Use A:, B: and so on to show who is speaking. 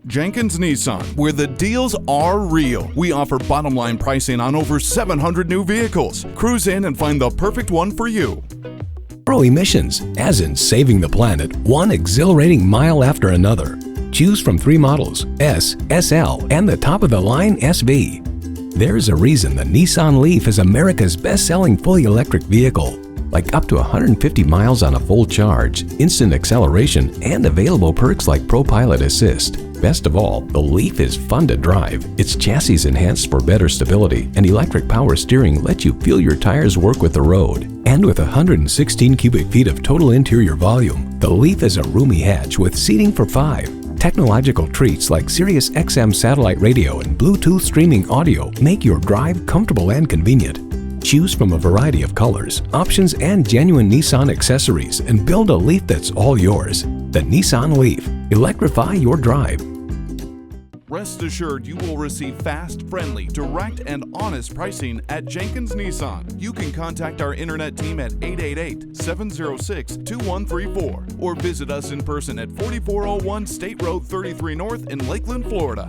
A: Jenkins Nissan, where the deals are real. We offer bottom line pricing on over 700 new vehicles. Cruise in and find the perfect one for you.
B: Zero emissions, as in saving the planet, one exhilarating mile after another. Choose from 3 models, S, SL, and the top-of-the-line SV. There's a reason the Nissan Leaf is America's best-selling fully electric vehicle. Like up to 150 miles on a full charge, instant acceleration, and available perks like ProPilot Assist. Best of all, the Leaf is fun to drive. Its chassis enhanced for better stability, and electric power steering lets you feel your tires work with the road. And with 116 cubic feet of total interior volume, the Leaf is a roomy hatch with seating for 5. Technological treats like Sirius XM satellite radio and Bluetooth streaming audio make your drive comfortable and convenient. Choose from a variety of colors, options, and genuine Nissan accessories and build a Leaf that's all yours. The Nissan Leaf. Electrify your drive.
A: Rest assured you will receive fast, friendly, direct, and honest pricing at Jenkins Nissan. You can contact our internet team at 888-706-2134 or visit us in person at 4401 State Road 33 North in Lakeland, Florida.